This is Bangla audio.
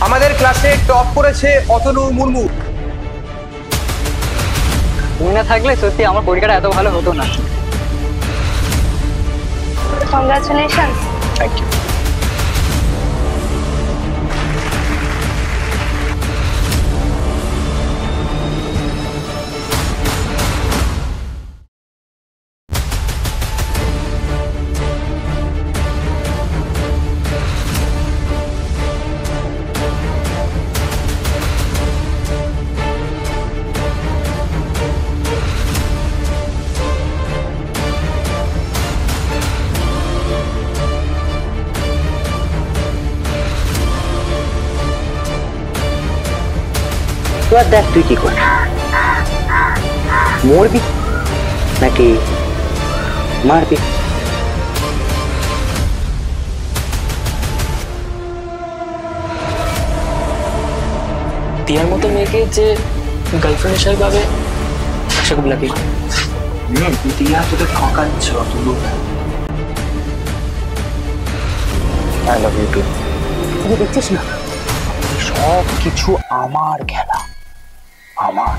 আমাদের ক্লাসে টপ করেছে অতনু মুর্মু। তুমি না থাকলে সত্যি আমার পরীক্ষাটা এত ভালো হতো না। কংগ্রাচুলেশন। Thank you. এবার দেখ তুই কি করবি, মরবি নাকি মারবি। টিয়ার মতো মেয়েকে যে গার্লফ্রেন্ড হিসাবে পাবে আশা খুব লাগে। টিয়া তোদের ঠকাচ্ছ তুলু। I love you too. তুই দেখছিস না সব কিছু আমার খেলা, আমার।